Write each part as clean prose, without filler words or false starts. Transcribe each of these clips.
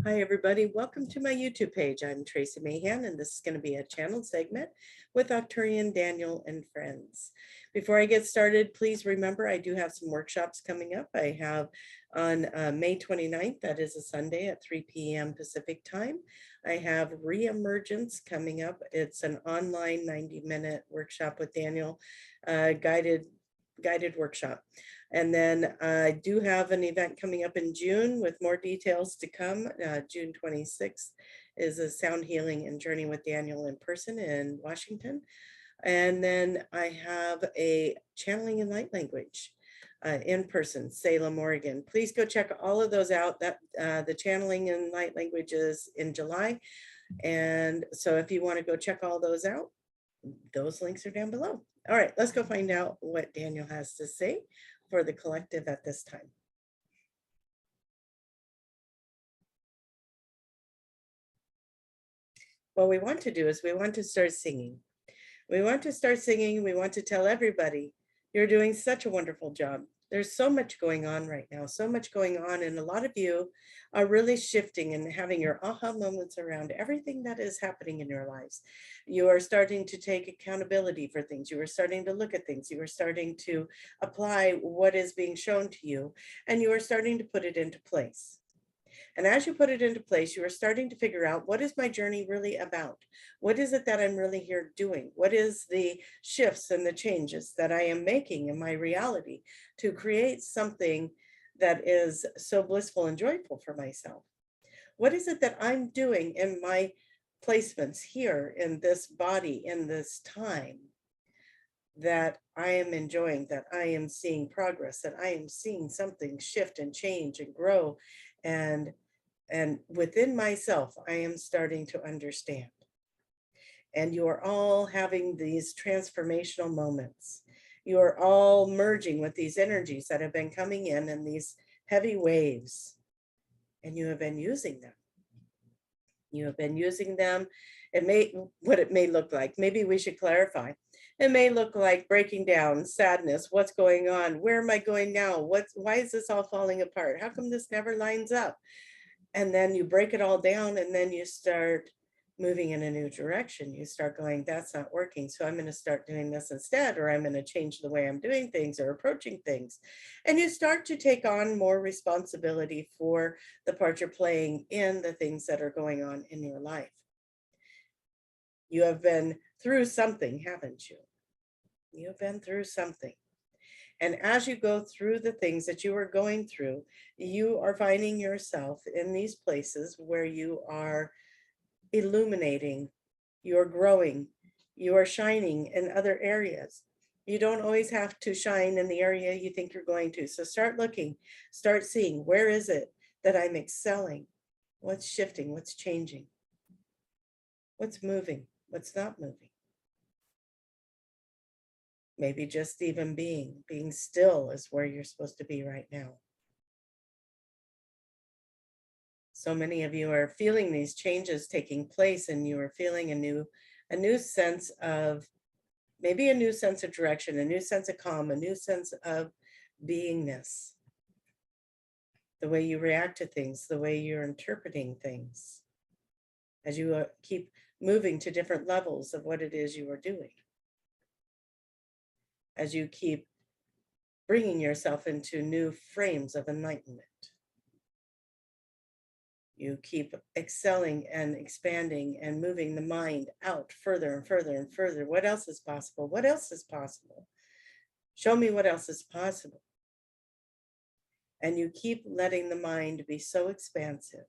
Hi, everybody. Welcome to my YouTube page. I'm Tracie Mahan, and this is going to be a channel segment with Arcturian Daniel and Friends. Before I get started, please remember I do have some workshops coming up. I have on May 29th, that is a Sunday at 3 p.m. Pacific time. I have Re-emergence coming up. It's an online 90-minute workshop with Daniel, guided workshop. And then I do have an event coming up in June with more details to come. June 26th is a sound healing and journey with Daniel in person in Washington. And then I have a channeling in light language in person, Salem, Oregon. Please go check all of those out. That the channeling in light language is in July. And so if you want to go check all those out, those links are down below. All right, let's go find out what Daniel has to say for the collective at this time. What we want to do is we want to start singing. We want to start singing. We want to tell everybody, you're doing such a wonderful job. There's so much going on right now, so much going on. And a lot of you are really shifting and having your aha moments around everything that is happening in your lives. You are starting to take accountability for things. You are starting to look at things. You are starting to apply what is being shown to you, and you are starting to put it into place. And as you put it into place, you are starting to figure out, what is my journey really about? What is it that I'm really here doing? What is the shifts and the changes that I am making in my reality to create something that is so blissful and joyful for myself? What is it that I'm doing in my placements here in this body, in this time, that I am enjoying, that I am seeing progress, that I am seeing something shift and change and grow, and within myself, I am starting to understand. And you are all having these transformational moments. You are all merging with these energies that have been coming in and these heavy waves, and you have been using them. You have been using them. What it may look like. Maybe we should clarify. It may look like breaking down, sadness. What's going on? Where am I going now? Why is this all falling apart? How come this never lines up? And then you break it all down, and then you start moving in a new direction. You start going, that's not working, so I'm going to start doing this instead, or I'm going to change the way I'm doing things or approaching things. And you start to take on more responsibility for the part you're playing in the things that are going on in your life. You have been through something, haven't you? You've been through something. And as you go through the things that you are going through, you are finding yourself in these places where you are illuminating, you're growing, you are shining in other areas. You don't always have to shine in the area you think you're going to. So start looking, start seeing, where is it that I'm excelling? What's shifting? What's changing? What's moving? What's not moving? Maybe just even being still is where you're supposed to be right now. So many of you are feeling these changes taking place, and you are feeling a new sense of, maybe a new sense of direction, a new sense of calm, a new sense of beingness. The way you react to things, the way you're interpreting things, as you keep moving to different levels of what it is you are doing. As you keep bringing yourself into new frames of enlightenment. You keep excelling and expanding and moving the mind out further and further and further. What else is possible? What else is possible? Show me what else is possible. And you keep letting the mind be so expansive.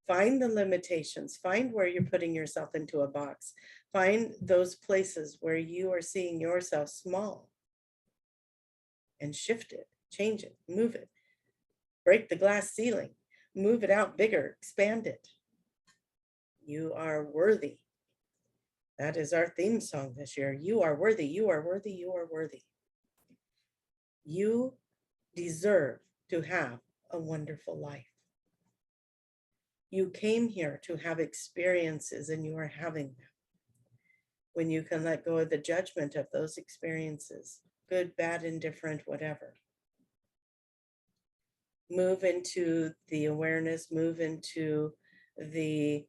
Find the limitations. Find where you're putting yourself into a box. Find those places where you are seeing yourself small. And shift it, change it, move it. Break the glass ceiling. Move it out bigger, expand it. You are worthy. That is our theme song this year. You are worthy, you are worthy, you are worthy. You deserve to have a wonderful life. You came here to have experiences, and you are having them. When you can let go of the judgment of those experiences, good, bad, indifferent, whatever. Move into the awareness, move into the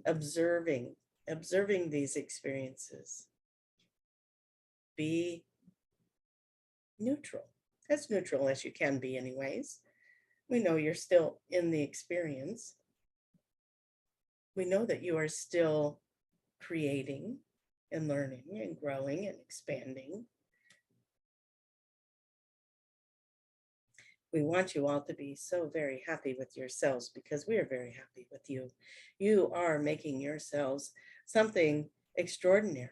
observing these experiences. Be neutral, as neutral as you can be anyways. We know you're still in the experience. We know that you are still creating and learning and growing and expanding. We want you all to be so very happy with yourselves because we are very happy with you. You are making yourselves something extraordinary.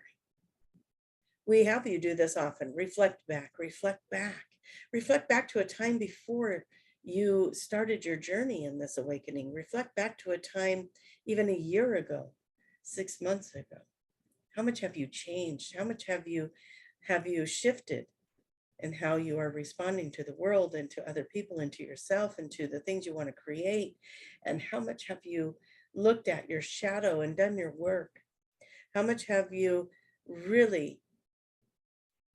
We have you do this often. Reflect back, reflect back, reflect back to a time before you started your journey in this awakening. Reflect back to a time even a year ago, 6 months ago. How much have you changed? How much have you shifted in how you are responding to the world and to other people and to yourself and to the things you want to create? And how much have you looked at your shadow and done your work? How much have you really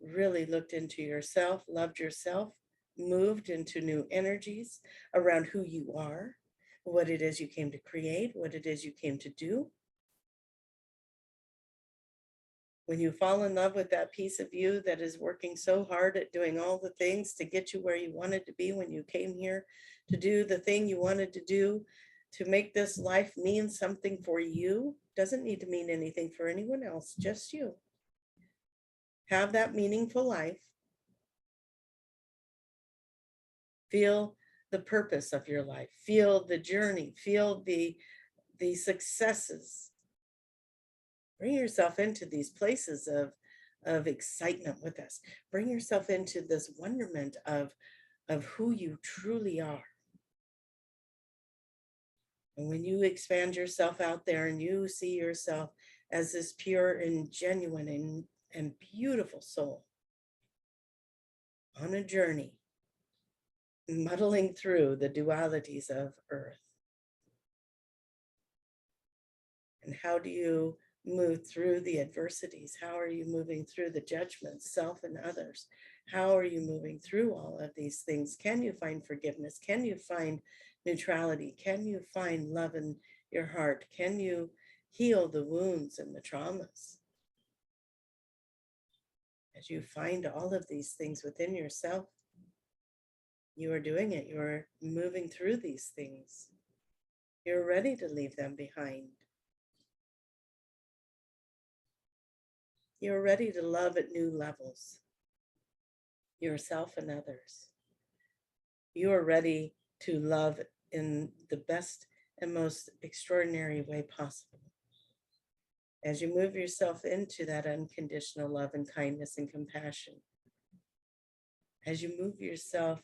looked into yourself, loved yourself, moved into new energies around who you are, what it is you came to create, what it is you came to do? When you fall in love with that piece of you that is working so hard at doing all the things to get you where you wanted to be when you came here, to do the thing you wanted to do, to make this life mean something for you, doesn't need to mean anything for anyone else, just you. Have that meaningful life. Feel the purpose of your life, feel the journey, feel the successes. Bring yourself into these places of excitement with us. Bring yourself into this wonderment of who you truly are. And when you expand yourself out there and you see yourself as this pure and genuine and beautiful soul on a journey, muddling through the dualities of earth. And how do you move through the adversities? How are you moving through the judgments, self and others? How are you moving through all of these things? Can you find forgiveness? Can you find neutrality? Can you find love in your heart? Can you heal the wounds and the traumas? As you find all of these things within yourself, you are doing it. You're moving through these things. You're ready to leave them behind. You're ready to love at new levels, yourself and others. You are ready to love in the best and most extraordinary way possible. As you move yourself into that unconditional love and kindness and compassion, as you move yourself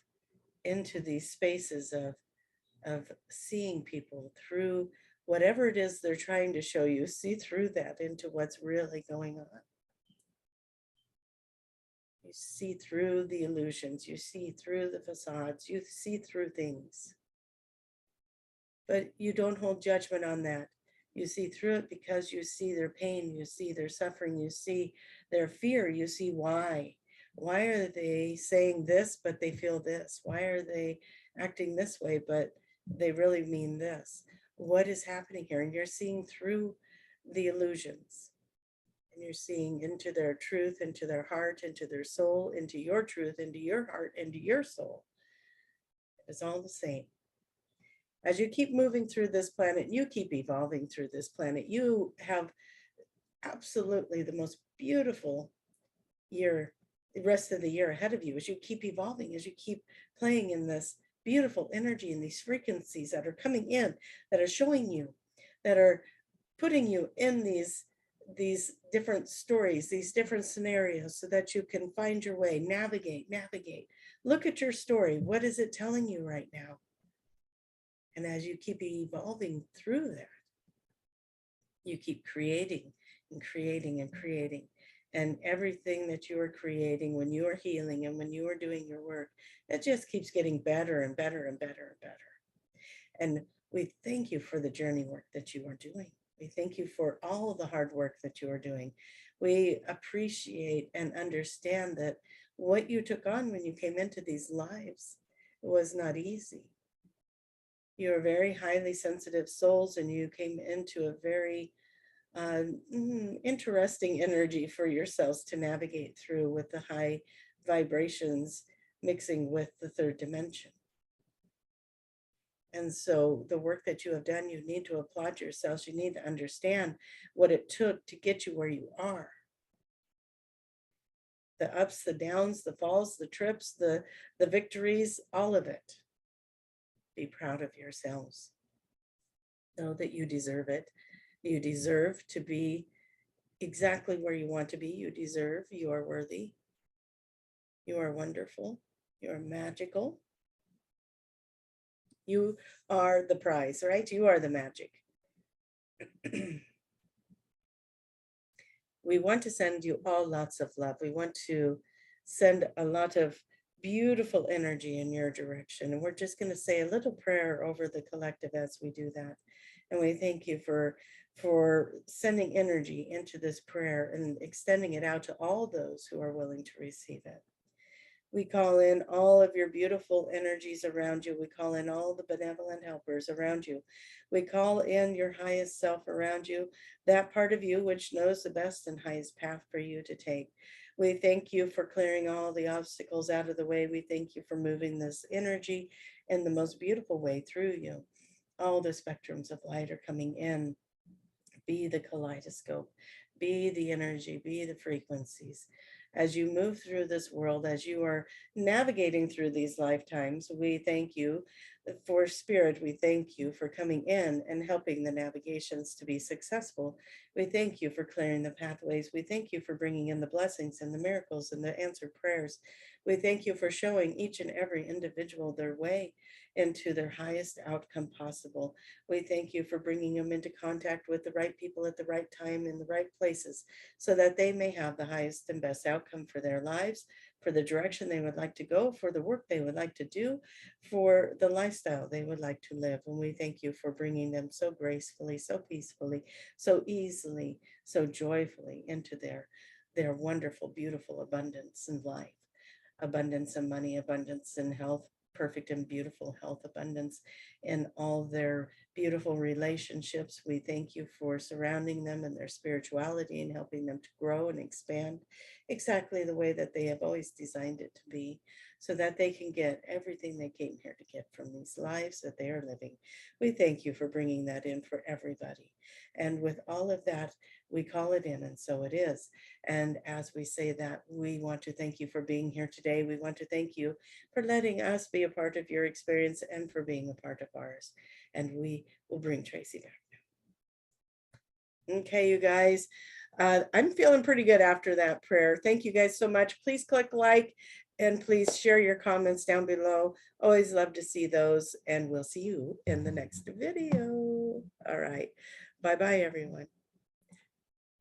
into these spaces of seeing people through whatever it is they're trying to show you, see through that into what's really going on. You see through the illusions, you see through the facades, you see through things. But you don't hold judgment on that. You see through it because you see their pain, you see their suffering, you see their fear, you see why. Why are they saying this, but they feel this? Why are they acting this way, but they really mean this? What is happening here? And you're seeing through the illusions. And you're seeing into their truth, into their heart, into their soul, into your truth, into your heart, into your soul. It's all the same. As you keep moving through this planet, you keep evolving through this planet. You have absolutely the most beautiful year, the rest of the year ahead of you, as you keep evolving, as you keep playing in this beautiful energy and these frequencies that are coming in, that are showing you, that are putting you in these different stories, these different scenarios, so that you can find your way, navigate. Look at your story. What is it telling you right now? And as you keep evolving through that, you keep creating and creating and creating. And everything that you are creating when you are healing and when you are doing your work, it just keeps getting better and better and better and better. And we thank you for the journey work that you are doing. We thank you for all the hard work that you are doing. We appreciate and understand that what you took on when you came into these lives It was not easy. You are very highly sensitive souls, and you came into a very interesting energy for yourselves to navigate through, with the high vibrations mixing with the third dimension. And so the work that you have done, you need to applaud yourselves. You need to understand what it took to get you where you are. The ups, the downs, the falls, the trips, the victories, all of it. Be proud of yourselves. Know that you deserve it. You deserve to be exactly where you want to be. You deserve, you are worthy. You are wonderful. You are magical. You are the prize, right? You are the magic. We want to send you all lots of love. We want to send a lot of beautiful energy in your direction. And we're just going to say a little prayer over the collective as we do that. And we thank you for sending energy into this prayer and extending it out to all those who are willing to receive it. We call in all of your beautiful energies around you. We call in all the benevolent helpers around you. We call in your highest self around you, that part of you which knows the best and highest path for you to take. We thank you for clearing all the obstacles out of the way. We thank you for moving this energy in the most beautiful way through you. All the spectrums of light are coming in. Be the kaleidoscope, be the energy, be the frequencies. As you move through this world, as you are navigating through these lifetimes, we thank you for spirit. We thank you for coming in and helping the navigations to be successful. We thank you for clearing the pathways. We thank you for bringing in the blessings and the miracles and the answered prayers. We thank you for showing each and every individual their way into their highest outcome possible. We thank you for bringing them into contact with the right people at the right time in the right places, so that they may have the highest and best outcome for their lives, for the direction they would like to go, for the work they would like to do, for the lifestyle they would like to live. And we thank you for bringing them so gracefully, so peacefully, so easily, so joyfully into their wonderful, beautiful abundance in life. Abundance in money, abundance in health, perfect and beautiful health, abundance in all their beautiful relationships. We thank you for surrounding them in their spirituality and helping them to grow and expand exactly the way that they have always designed it to be, so that they can get everything they came here to get from these lives that they are living. We thank you for bringing that in for everybody. And with all of that, we call it in, and so it is. And as we say that, we want to thank you for being here today. We want to thank you for letting us be a part of your experience and for being a part of ours. And we will bring Tracie back now. Okay, you guys, I'm feeling pretty good after that prayer. Thank you guys so much. Please click like and please share your comments down below. Always love to see those, and we'll see you in the next video. All right. Bye-bye, everyone.